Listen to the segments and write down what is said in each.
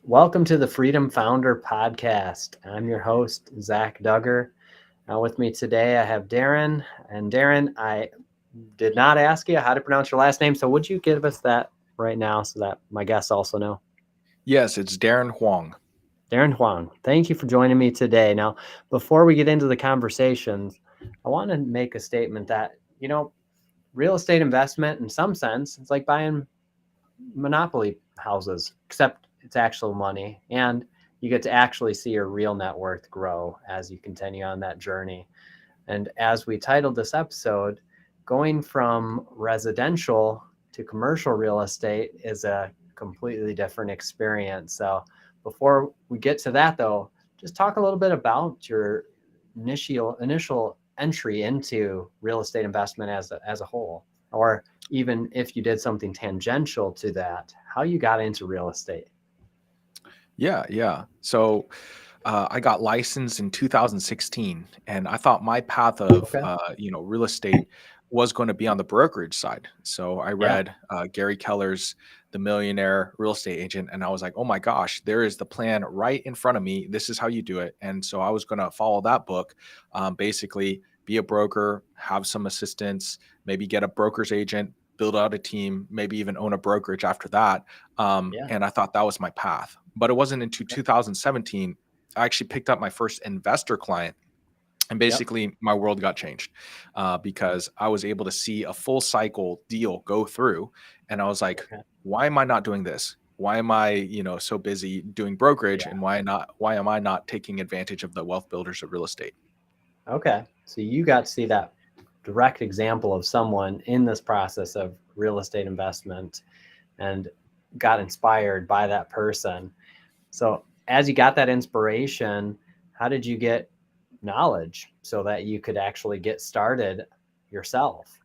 Welcome to the Freedom Founder Podcast. I'm your host, Zach Duggar. With me today, I have Deren. And Deren, I did not ask you how to pronounce your last name, so would you give us that right now so that my guests also know? Yes, it's Deren Huang. Deren Huang, thank you for joining me today. Now, before we get into the conversations, I want to make a statement that, real estate investment, in some sense, it's like buying monopoly houses, except it's actual money. And you get to actually see your real net worth grow as you continue on that journey. And as we titled this episode, going from residential to commercial real estate is a completely different experience. So before we get to that though, just talk a little bit about your initial entry into real estate investment as a whole, or even if you did something tangential to that, how you got into real estate. Yeah. I got licensed in 2016, and I thought my path of Okay. real estate was going to be on the brokerage side. So I Yeah. read Gary Keller's The Millionaire Real Estate Agent, and I was like, oh my gosh, there is the plan right in front of me. This is how you do it. And so I was going to follow that book, basically be a broker, have some assistants, maybe get a broker's agent, build out a team, maybe even own a brokerage after that. Yeah. And I thought that was my path. But it wasn't until 2017 I actually picked up my first investor client, and Yep. basically my world got changed because I was able to see a full cycle deal go through, and I was like, Okay. why am I not doing this? Why am I, so busy doing brokerage, Yeah. and why am I not taking advantage of the wealth builders of real estate? Okay. So you got to see that direct example of someone in this process of real estate investment and got inspired by that person. So as you got that inspiration, how did you get knowledge so that you could actually get started yourself?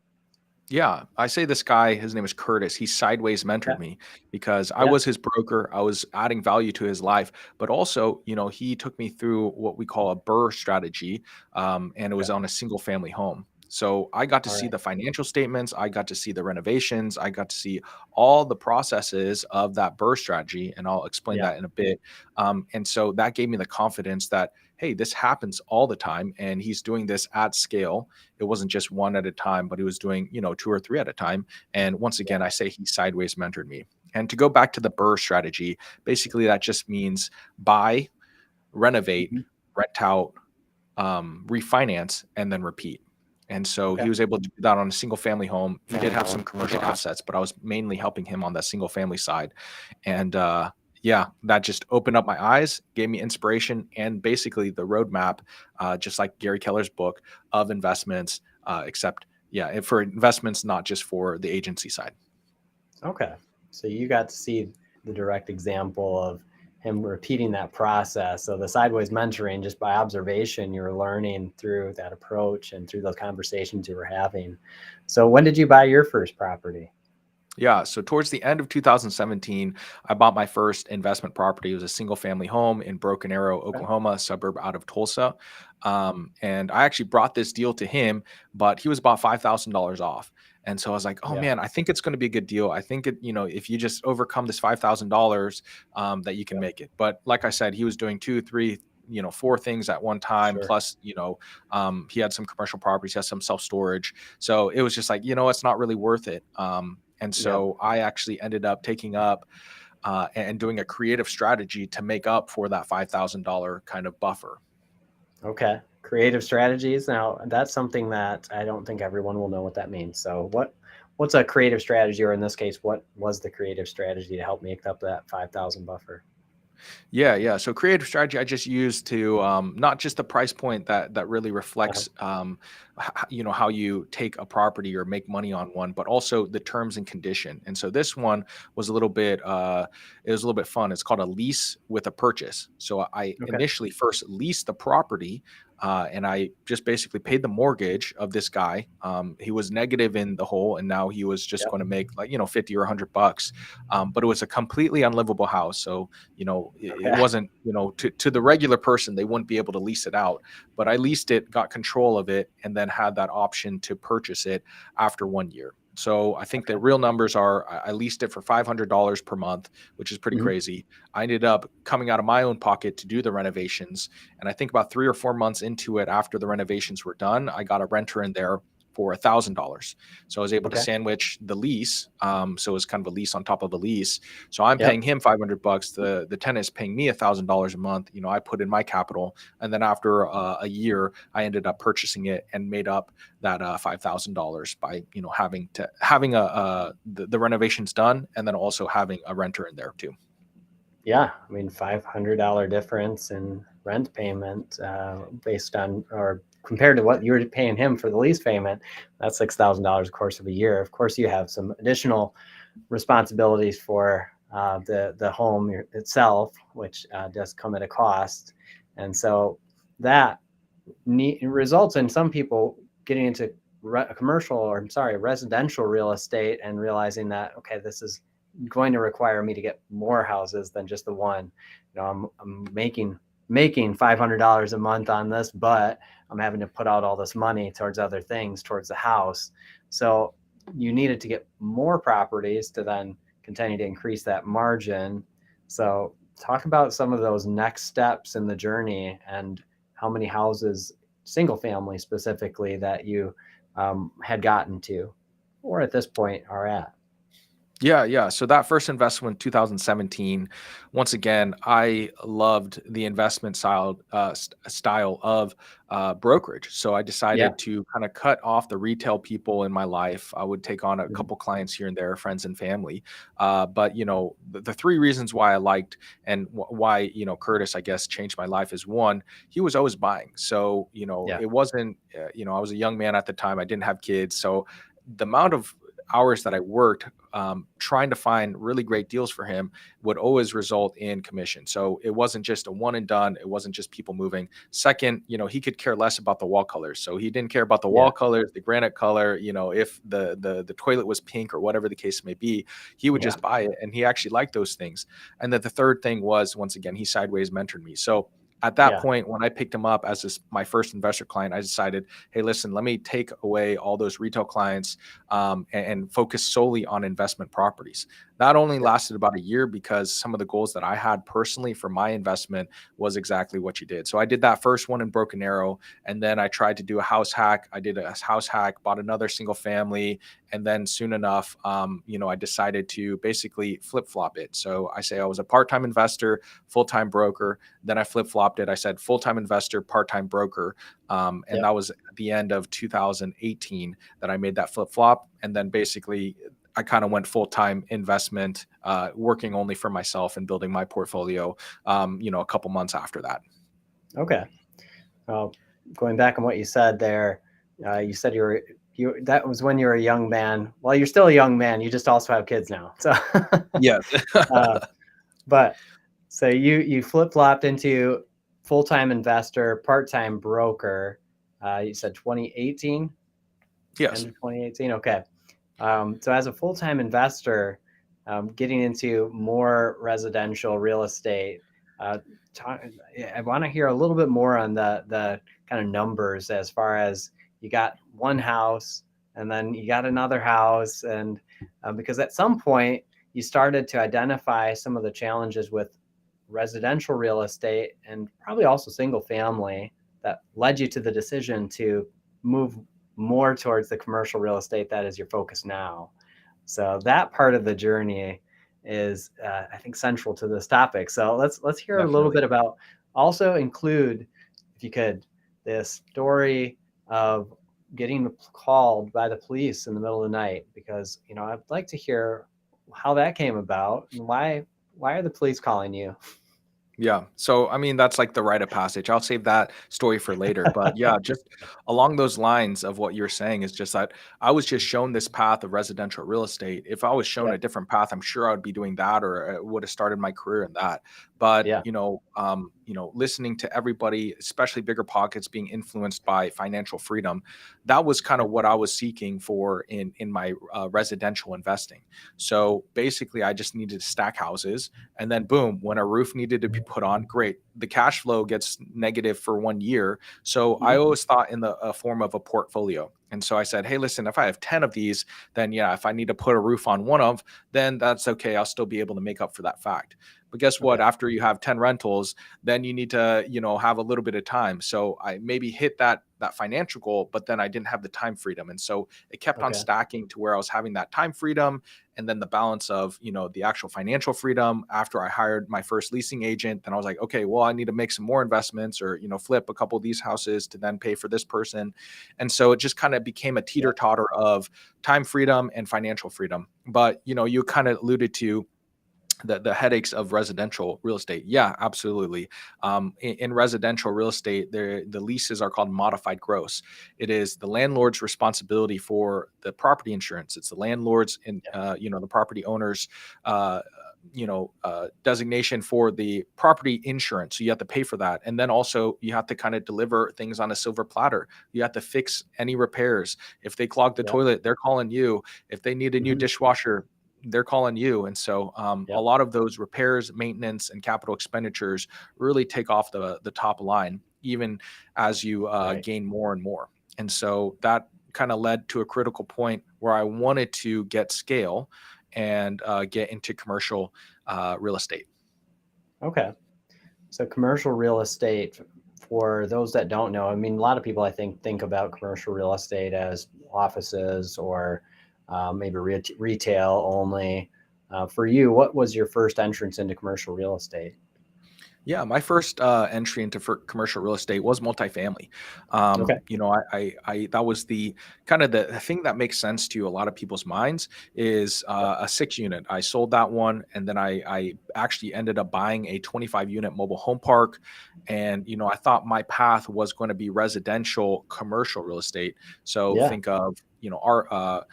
Yeah, I say this guy, his name is Curtis. He sideways mentored Yeah. me because I Yeah. was his broker. I was adding value to his life, but also, he took me through what we call a BRRRR strategy, and it was Okay. on a single family home. So I got to All see right. the financial statements. I got to see the renovations. I got to see all the processes of that BRRRR strategy, and I'll explain Yeah. that in a bit. And so that gave me the confidence that, hey, this happens all the time, and he's doing this at scale. It wasn't just one at a time, but he was doing, two or three at a time. And once again, Yeah. I say he sideways mentored me. And to go back to the BRRRR strategy, basically that just means buy, renovate, Mhm. rent out, refinance, and then repeat. And so Okay. he was able to do that on a single family home. He did have some commercial assets, but I was mainly helping him on that single family side. And yeah, that just opened up my eyes, gave me inspiration, and basically the roadmap, just like Gary Keller's book of investments, except yeah, for investments, not just for the agency side. Okay. So you got to see the direct example of him repeating that process. So the sideways mentoring, just by observation, you were learning through that approach and through those conversations you were having. So when did you buy your first property? Yeah. So towards the end of 2017, I bought my first investment property. It was a single family home in Broken Arrow, Okay. Oklahoma, a suburb out of Tulsa. And I actually brought this deal to him, but he was about $5,000 off. And so I was like, oh Yeah. man, I think it's going to be a good deal. I think if you just overcome this $5,000, that you can Yep. make it. But like I said, he was doing two, three, four things at one time. Sure. Plus, he had some commercial properties, he has some self storage. So it was just like, it's not really worth it. And Yep. so I actually ended up taking up and doing a creative strategy to make up for that $5,000 kind of buffer. Okay. Creative strategies. Now that's something that I don't think everyone will know what that means. So what's a creative strategy, or in this case, what was the creative strategy to help make up that 5,000 buffer? Yeah. So creative strategy I just use to not just the price point that really Uh-huh. reflects how you take a property or make money on one, but also the terms and condition. And so this one was a little bit it was a little bit fun. It's called a lease with a purchase. So I Okay. initially first leased the property. And I just basically paid the mortgage of this guy. He was negative in the hole, and now he was just Yep. going to make like 50 or $100. But it was a completely unlivable house. So it Okay. wasn't, to the regular person, they wouldn't be able to lease it out. But I leased it, got control of it, and then had that option to purchase it after 1 year. So I think the Okay. real numbers are I leased it for $500 per month, which is pretty Mhm. crazy. I ended up coming out of my own pocket to do the renovations. And I think about 3 or 4 months into it, after the renovations were done, I got a renter in there for $1,000. So I was able to Okay. sandwich the lease. So it was kind of a lease on top of a lease. So I'm Yep. paying him $500. The tenant is paying me $1,000 a month. I put in my capital, and then after a year, I ended up purchasing it and made up that $5,000 by having the renovations done, and then also having a renter in there too. Yeah. I mean, $500 difference in rent payment based on or compared to what you were paying him for the lease payment. That's $6,000 a course of a year. Of course, you have some additional responsibilities for the home itself, which does come at a cost, and so that results in some people getting into commercial or I'm sorry, residential real estate and realizing that okay, this is going to require me to get more houses than just the one. I'm making $500 a month on this, but I'm having to put out all this money towards other things, towards the house. So you needed to get more properties to then continue to increase that margin. So talk about some of those next steps in the journey and how many houses, single family specifically, that you had gotten to, or at this point are at. Yeah, yeah. So that first investment, 2017, once again, I loved the investment style of brokerage. So I Yeah. decided to kind of cut off the retail people in my life. I would take on a Mhm. couple clients here and there, friends and family. But the three reasons why I liked and why Curtis, I guess, changed my life is one, he was always buying. So Yeah. it wasn't. I was a young man at the time. I didn't have kids, so the amount of hours that I worked trying to find really great deals for him would always result in commission. So it wasn't just a one and done. It wasn't just people moving. Second, he could care less about the wall colors. So he didn't care about the Yeah. wall colors, the granite color, if the toilet was pink or whatever the case may be, he would Yeah. just buy it. And he actually liked those things. And then the third thing was, once again, he sideways mentored me. So at that Yeah. point, when I picked him up as my first investor client, I decided, hey, listen, let me take away all those retail clients and focus solely on investment properties. That only Yeah. lasted about a year because some of the goals that I had personally for my investment was exactly what you did. So I did that first one in Broken Arrow, and then I tried to do a house hack. I did a house hack, bought another single family, and then soon enough, I decided to basically flip flop it. So I say I was a part-time investor, full-time broker. Then I flip flopped it. I said full-time investor, part-time broker, and Yeah. that was at the end of 2018 that I made that flip flop. And then basically I kind of went full-time investment, working only for myself and building my portfolio, a couple months after that. Okay. Well, going back on what you said there, you said you that was when you were a young man. Well, you're still a young man. You just also have kids now. So, Yes. uh, but so you flip flopped into full time investor, part time broker. You said 2018, end Yes. of 2018. Okay. So as a full time investor, getting into more residential real estate, uh, talk, I want to hear a little bit more on the kind of numbers as far as you got one house and then you got another house, and because at some point you started to identify some of the challenges with residential real estate and probably also single family that led you to the decision to move more towards the commercial real estate that is your focus now. So that part of the journey is, I think, central to this topic. So let's hear a little Definitely. bit about. Also include, if you could, this story of getting called by the police in the middle of the night, because I'd like to hear how that came about and why are the police calling you? Yeah. So, I mean, that's like the rite of passage. I'll save that story for later. But yeah, just along those lines of what you're saying is just that I was just shown this path of residential real estate. If I was shown Yeah, a different path, I'm sure I would be doing that or would have started my career in that. But, yeah, listening to everybody, especially bigger pockets being influenced by financial freedom, that was kind yeah. of what I was seeking for in my residential investing. So basically, I just needed to stack houses, and then boom, when a roof needed to be put on, great. The cash flow gets negative for 1 year. So I Mhm. always thought in the form of a portfolio. And so I said, hey, listen, if I have 10 of these, then yeah, if I need to put a roof on one of, then that's okay. I'll still be able to make up for that fact. But guess what? Okay. After you have 10 rentals, then you need to, have a little bit of time. So I maybe hit that financial goal, but then I didn't have the time freedom. And so it kept on Okay. stacking to where I was having that time freedom and then the balance of, the actual financial freedom. After I hired my first leasing agent, then I was like, okay, well, I need to make some more investments or, flip a couple of these houses to then pay for this person. And so it just kind of became a Yeah. teeter totter of time freedom and financial freedom. But, you kind of alluded to the headaches of residential real estate. Yeah, absolutely. In residential real estate, the leases are called modified gross. It is the landlord's responsibility for the property insurance. It's the landlord's and Yeah. the property owner's designation for the property insurance. So you have to pay for that. And then also you have to kind of deliver things on a silver platter. You have to fix any repairs. If they clog the Yep. toilet, they're calling you. If they need a new Hmm. dishwasher, they're calling you. And so a Yep. lot of those repairs, maintenance, and capital expenditures really take off the top line, even as you Right. gain more and more. And so that kind of led to a critical point where I wanted to get scale and get into commercial real estate. Okay. So commercial real estate, for those that don't know, I mean, a lot of people I think about commercial real estate as offices or maybe retail only. For you, what was your first entrance into commercial real estate? Yeah, my first entry into commercial real estate was multifamily. Okay. I that was the kind of the thing that makes sense to a lot of people's minds is Yep. a 6 unit. I sold that one, and then I actually ended up buying a 25 unit mobile home park, and I thought my path was going to be residential commercial real estate. So Yeah. think of our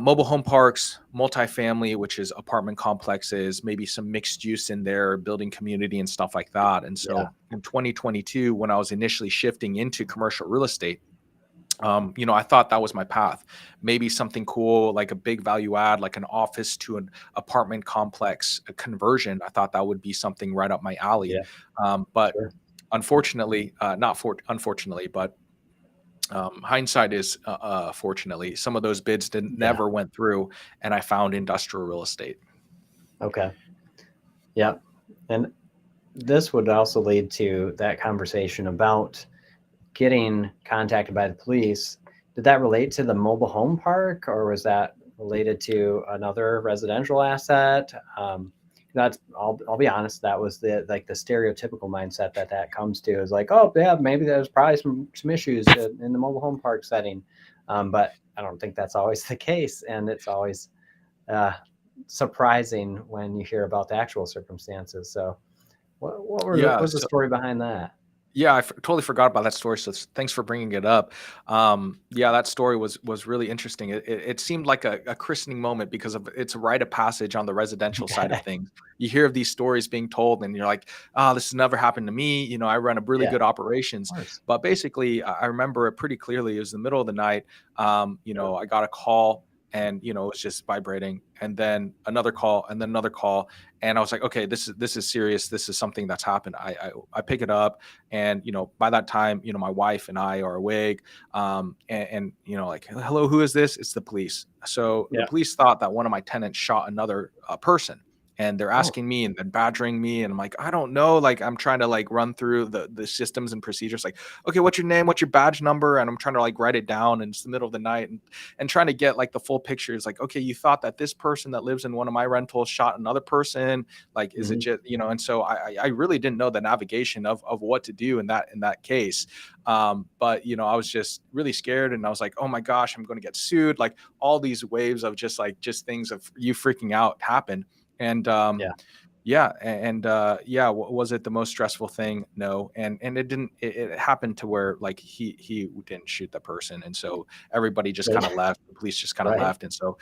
mobile home parks, multifamily, which is apartment complexes, maybe some mixed use in there, building community and stuff like that. And Yeah. so in 2022, when I was initially shifting into commercial real estate, I thought that was my path. Maybe something cool, like a big value add, like an office to an apartment complex a conversion. I thought that would be something right up my alley. Yeah. But Sure. unfortunately, not for unfortunately, but hindsight is fortunately some of those bids didn't Yeah. never went through, and I found industrial real estate. Okay. Yeah. And this would also lead to that conversation about getting contacted by the police. Did that relate to the mobile home park, or was that related to another residential asset? That's I'll be honest. That was the stereotypical mindset that comes to is like, oh yeah, maybe there's probably some issues in the mobile home park setting, but I don't think that's always the case, and it's always uh, surprising when you hear about the actual circumstances. So, what Yeah, was the story behind that? yeah, I totally forgot about that story. So thanks for bringing it up. Yeah, that story was really interesting. It seemed like a christening moment because of it's a rite of passage on the residential side of things. You hear of these stories being told, and you're like, "Oh, this has never happened to me." I run a really Yeah, good of operations, course. but basically, I remember it pretty clearly. It was the middle of the night. Yeah. I got a call. And it was just vibrating, and then another call, and then another call, and I was like, okay, this is serious. This is something that's happened. I pick it up, and by that time, my wife and I are awake, and like, hello, who is this? It's the police. So the Yeah. police thought that one of my tenants shot another person, and they're Oh. asking me and then badgering me, and I'm like, I don't know, like I'm trying to like run through the systems and procedures, like, okay, what's your name, what's your badge number, and I'm trying to like write it down, and it's the middle of the night, and trying to get like the full picture. Is like, okay, you thought that this person that lives in one of my rentals shot another person, like, is it Hmm. just, and so I really didn't know the navigation of what to do in that case. But I was just really scared, and I was like, oh my gosh, I'm going to get sued. Like all these waves of just things of you freaking out happen. And Yeah. yeah, and yeah, was it the most stressful thing? No, and it didn't. It happened to where like he didn't shoot the person, and so everybody just Good. kind of left. The police just kind of Right. left, and so,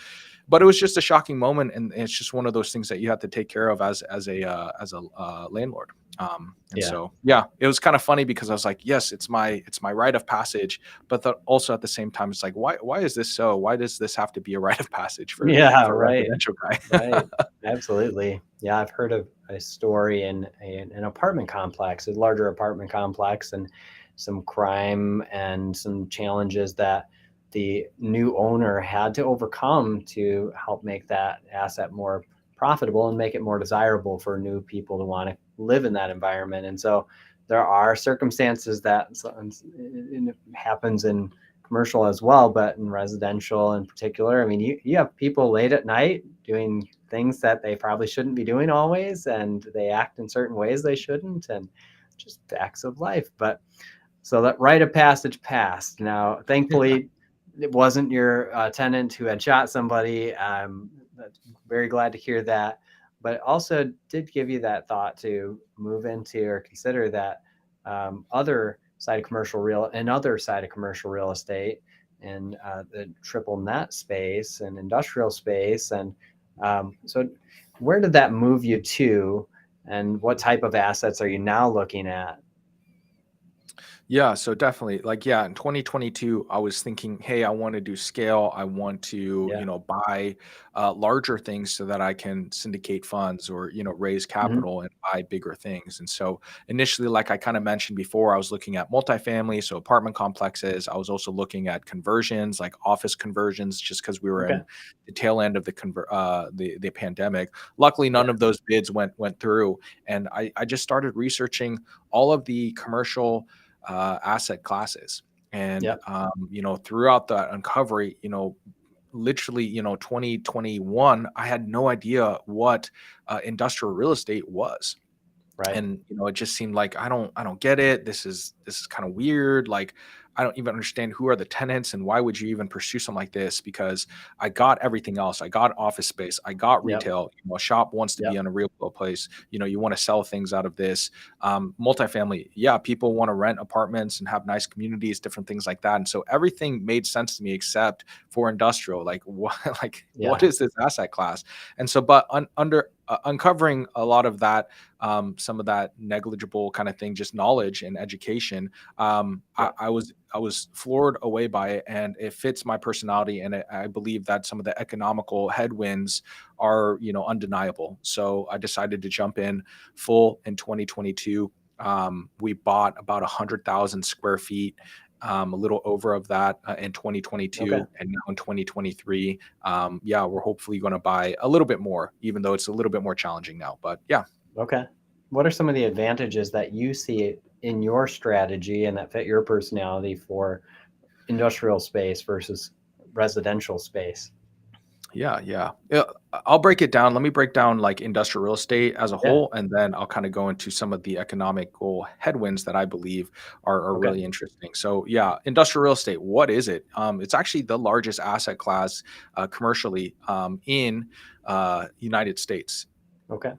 but it was just a shocking moment, and it's just one of those things that you have to take care of as a landlord. And Yeah. so yeah, it was kind of funny because I was like, yes, it's my rite of passage, but also at the same time, it's like, why is this so? Why does this have to be a rite of passage for Yeah. for a Right. residential guy? Right. Absolutely. Yeah. I've heard of a story in an apartment complex, a larger apartment complex, and some crime and some challenges that the new owner had to overcome to help make that asset more profitable and make it more desirable for new people to want to live in that environment. And so there are circumstances that it happens in commercial as well, but in residential in particular, I mean, you have people late at night doing things that they probably shouldn't be doing always, and they act in certain ways they shouldn't, and just facts of life. But so that rite of passage passed. Now, thankfully, it wasn't your tenant who had shot somebody. Very glad to hear that. But also did give you that thought to move into or consider that other side of commercial real estate and the triple net space and industrial space. And so where did that move you to, and what type of assets are you now looking at? Yeah, so definitely, like, yeah, in 2022, I was thinking, hey, I want to do scale. I want to, Yeah. buy larger things so that I can syndicate funds or, raise Hmm. capital and buy bigger things. And so initially, like I kind of mentioned before, I was looking at multifamily, so apartment complexes. I was also looking at conversions, like office conversions, just because we were Okay. in the tail end of the pandemic. Luckily, Yeah. none of those bids went through, and I just started researching all of the commercial asset classes. And, Yep. throughout that uncovery, literally, 2021, I had no idea what industrial real estate was. Right. And it just seemed like I don't get it. This is kind of weird. Like, I don't even understand who are the tenants and why would you even pursue something like this, because I got everything else. I got office space, I got Yep. retail. A shop wants to be Yep. in a real place. You want to sell things out of this. Multifamily, yeah, people want to rent apartments and have nice communities, different things like that. And so everything made sense to me except for industrial. Like, what like what Yeah. is this asset class? And so, but under uncovering a lot of that, some of that negligible kind of thing, just knowledge and education. Yep. I was floored away by it, and it fits my personality. And I believe that some of the economical headwinds are, undeniable. So I decided to jump in full in 2022. We bought about 100,000 square feet. A little over of that in Okay. 2022, and now in 2023, yeah, we're hopefully going to buy a little bit more, even though it's a little bit more challenging now. But yeah. Okay. What are some of the advantages that you see in your strategy and that fit your personality for industrial space versus residential space? Yeah, yeah. Yeah, I'll break it down. Let me break down like industrial real estate as a Yeah. whole, and then I'll kind of go into some of the economical headwinds that I believe are Okay. really interesting. So, yeah, industrial real estate, what is it? It's actually the largest asset class commercially in United States. Okay.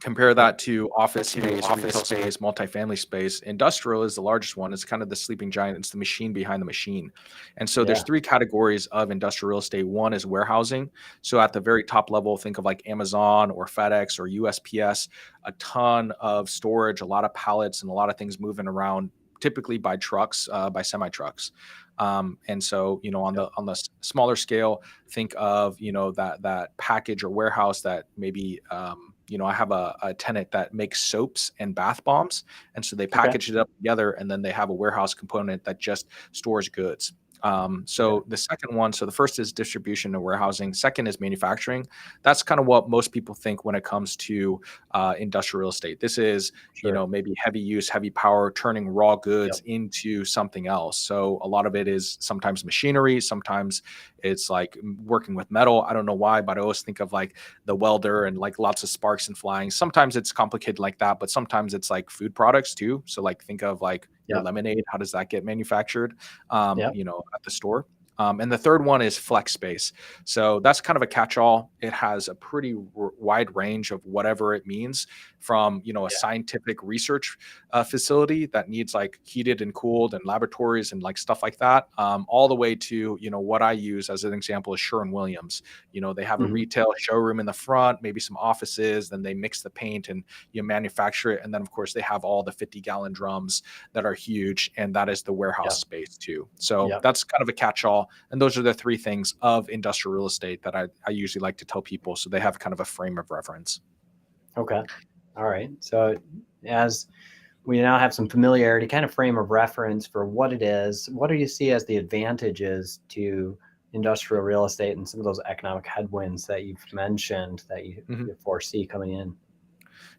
Compare Yep. that to office space, retail space, multifamily space. Industrial is the largest one. It's kind of the sleeping giant. It's the machine behind the machine. And so there's Yeah. three categories of industrial real estate. One is warehousing. So at the very top level, think of like Amazon or FedEx or USPS, a ton of storage, a lot of pallets, and a lot of things moving around, typically by trucks, by semi trucks. And so, on Yep. the smaller scale, think of, that package or warehouse that maybe, I have a tenant that makes soaps and bath bombs. And so they Okay. package it up together, and then they have a warehouse component that just stores goods. Okay. So the second one, so the first is distribution and warehousing. Second is manufacturing. That's kind of what most people think when it comes to industrial real estate. This is, Sure. maybe heavy use, heavy power, turning raw goods Yep. into something else. So a lot of it is sometimes machinery, sometimes it's like working with metal. I don't know why, but I always think of like the welder and like lots of sparks and flying. Sometimes it's complicated like that, but sometimes it's like food products too. So like think of like your Yep. lemonade. How does that get manufactured? Yep. At the store. And the third one is flex space. So that's kind of a catch-all. It has a pretty wide range of whatever it means, from a Yeah. scientific research facility that needs like heated and cooled and laboratories and like stuff like that, all the way to what I use as an example is Sherwin-Williams. They have a Hmm. retail showroom in the front, maybe some offices, then they mix the paint and manufacture it, and then of course they have all the 50-gallon drums that are huge, and that is the warehouse Yep. space too. So Yep. that's kind of a catch-all, and those are the three things of industrial real estate that I usually like to tell people, so they have kind of a frame of reference. Okay. All right. So as we now have some familiarity, kind of frame of reference for what it is. What do you see as the advantages to industrial real estate and some of those economic headwinds that you've mentioned that Mhm. you foresee coming in?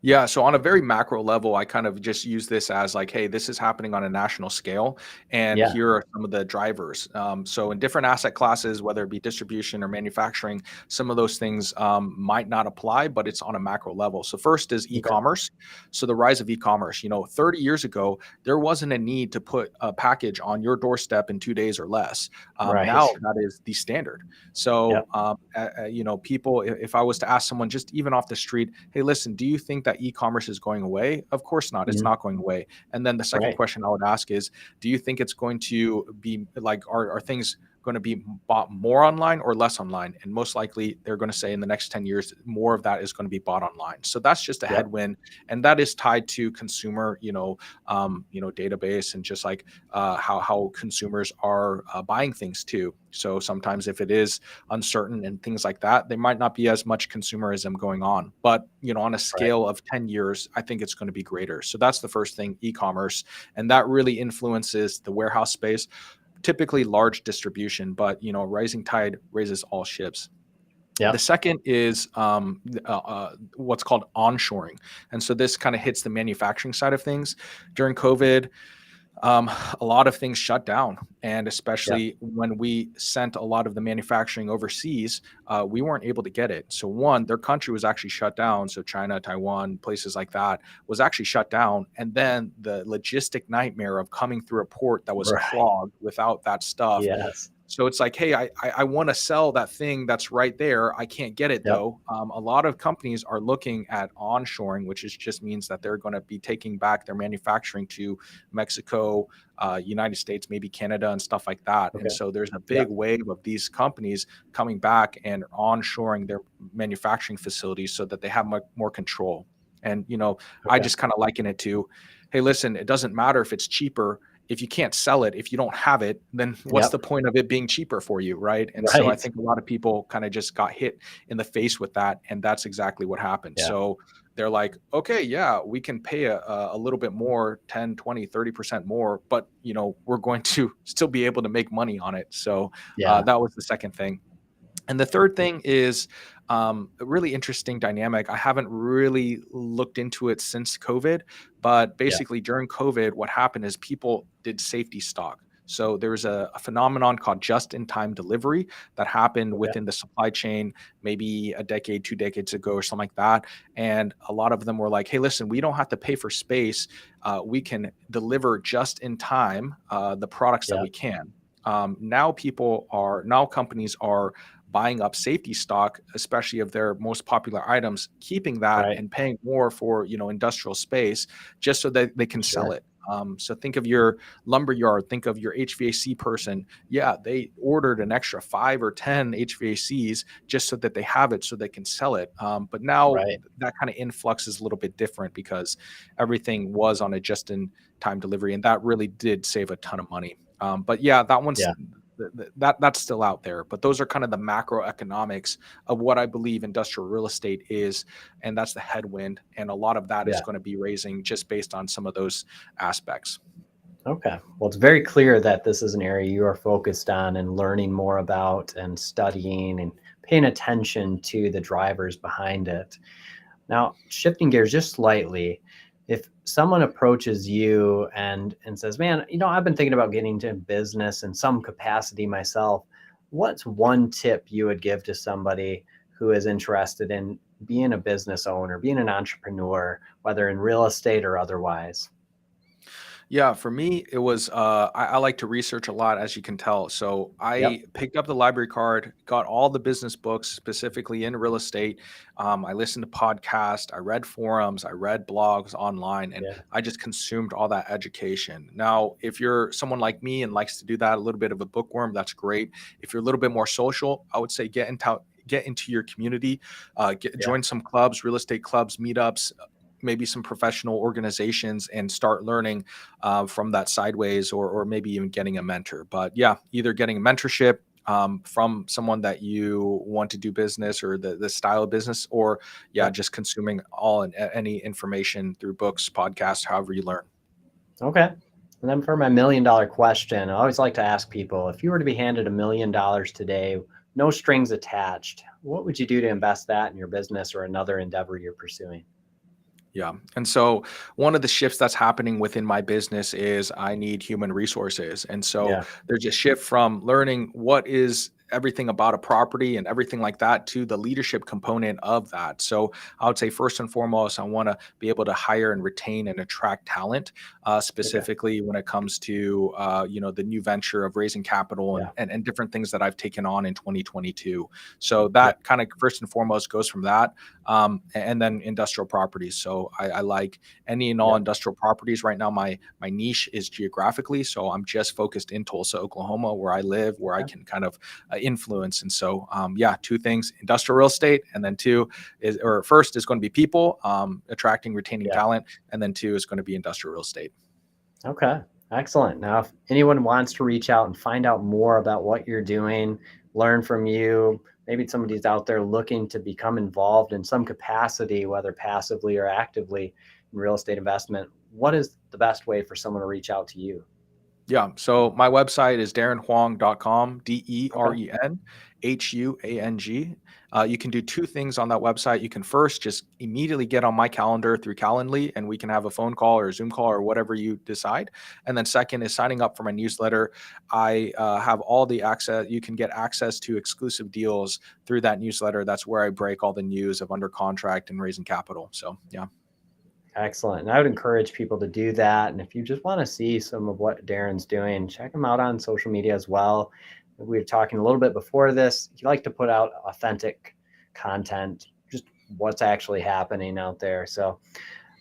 Yeah. So on a very macro level, I kind of just use this as like, hey, this is happening on a national scale, and Yeah. here are some of the drivers. So in different asset classes, whether it be distribution or manufacturing, some of those things might not apply, but it's on a macro level. So first is Okay. e-commerce. So the rise of e-commerce. 30 years ago, there wasn't a need to put a package on your doorstep in 2 days or less. Right. Now that is the standard. So, Yep. people, if I was to ask someone just even off the street, hey, listen, do you think that e-commerce is going away? Of course not. It's Mhm. not going away. And then the second Right. question I would ask is, do you think it's going to be like, are things going to be bought more online or less online? And most likely they're going to say in the next 10 years, more of that is going to be bought online. So that's just a Yep. headwind. And that is tied to consumer, database and just like how consumers are buying things too. So sometimes if it is uncertain and things like that, there might not be as much consumerism going on. But on a Right. scale of 10 years, I think it's going to be greater. So that's the first thing, e-commerce, and that really influences the warehouse space, typically large distribution, but rising tide raises all ships. The Yep. second is what's called onshoring. And so this kind of hits the manufacturing side of things. During COVID, um, a lot of things shut down. And Yep. especially when we sent a lot of the manufacturing overseas, we weren't able to get it. So, one, their country was actually shut down. So, China, Taiwan, places like that was actually shut down. And then the logistic nightmare of coming through a port that was Right. clogged without that stuff. Yes. So it's like, hey, I want to sell that thing that's right there. I can't get it Yep. though. A lot of companies are looking at onshoring, which just means that they're going to be taking back their manufacturing to Mexico, United States, maybe Canada, and stuff like that. And Okay. so there's a big Yep. wave of these companies coming back and onshoring their manufacturing facilities so that they have more control. And I Okay. just kind of liken it to, hey, listen, it doesn't matter if it's cheaper if you can't sell it, if you don't have it, then what's Yep. the point of it being cheaper for you, right? And so I Right. think a lot of people kind of just got hit in the face with that, and that's exactly what happened. Yeah. So they're like, okay, yeah, we can pay a little bit more, 10, 20, 30% more, but we're going to still be able to make money on it. So Yeah. that was the second thing. And the third thing is a really interesting dynamic. I haven't really looked into it since COVID, but Yeah. basically during COVID, what happened is people did safety stock. So there's a phenomenon called just-in-time delivery that happened Okay. within the supply chain maybe a decade, 2 decades ago, or something like that. And a lot of them were like, "Hey, listen, we don't have to pay for space. We can deliver just in time the products that Yeah. we can." Now companies are buying up safety stock, especially of their most popular items, keeping that Right. and paying more for industrial space just so that they can sell Sure. it. So think of your lumber yard, think of your HVAC person. Yeah, they ordered an extra 5 or 10 HVACs just so that they have it so they can sell it. But now Right. that kind of influx is a little bit different because everything was on a just in time delivery, and that really did save a ton of money. But yeah, that one's Yeah. that's still out there. But those are kind of the macroeconomics of what I believe industrial real estate is, and that's the headwind. And a lot of that is Yeah. going to be raising just based on some of those aspects. Okay. Well, it's very clear that this is an area you are focused on and learning more about and studying and paying attention to the drivers behind it. Now, shifting gears just slightly, if someone approaches you and says, "Man, I've been thinking about getting into business in some capacity myself," what's one tip you would give to somebody who is interested in being a business owner, being an entrepreneur, whether in real estate or otherwise? Yeah, for me, it was I like to research a lot, as you can tell. So Yep. I picked up the library card, got all the business books specifically in real estate. I listened to podcasts, I read forums, I read blogs online, and Yeah. I just consumed all that education. Now, if you're someone like me and likes to do that, a little bit of a bookworm, that's great. If you're a little bit more social, I would say get into your community, Yeah. join some clubs, real estate clubs, meetups, maybe some professional organizations, and start learning from that sideways, or maybe even getting a mentor. But yeah, either getting a mentorship from someone that you want to do business or the style of business, or yeah, Yeah. just consuming all and any information through books, podcasts, however you learn. Okay. And then for my $1 million question, I always like to ask people, if you were to be handed $1 million today, no strings attached, what would you do to invest that in your business or another endeavor you're pursuing? Yeah. And so one of the shifts that's happening within my business is I need human resources. And so Yeah. there's a shift from learning what is everything about a property and everything like that to the leadership component of that. So I would say first and foremost, I want to be able to hire and retain and attract talent, Okay. specifically when it comes to the new venture of raising capital Yeah. and different things that I've taken on in 2022. So Yeah. that kind of first and foremost goes from that, and then industrial properties. So I like any and all Yeah. industrial properties. Right now, my niche is geographically, so I'm just focused in Tulsa, Oklahoma, where I live, where I Okay. can kind of influence. And so, yeah, two things: industrial real estate, and then two is, or first is going to be people, attracting, retaining Yeah. talent, and then two is going to be industrial real estate. Okay, excellent. Now, if anyone wants to reach out and find out more about what you're doing, learn from you, maybe somebody's out there looking to become involved in some capacity, whether passively or actively in real estate investment, what is the best way for someone to reach out to you? Yeah. So my website is derenhuang.com, Okay. DERENHUANG. You can do two things on that website. You can first just immediately get on my calendar through Calendly, and we can have a phone call or a Zoom call or whatever you decide. And then second is signing up for my newsletter. I have all the access. You can get access to exclusive deals through that newsletter. That's where I break all the news of under contract and raising capital. So yeah. Excellent. And I would encourage people to do that. And if you just want to see some of what Deren's doing, check him out on social media as well. We were talking a little bit before this. You like to put out authentic content, just what's actually happening out there. So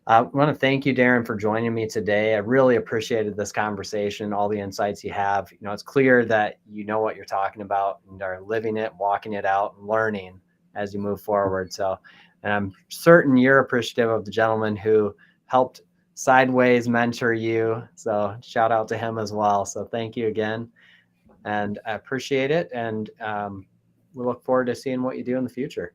I want to thank you, Deren, for joining me today. I really appreciated this conversation, all the insights you have. It's clear that you know what you're talking about and are living it, walking it out, and learning as you move forward. So, and I'm certain you're appreciative of the gentleman who helped sideways mentor you. So, shout out to him as well. So, thank you again. And I appreciate it. And we look forward to seeing what you do in the future.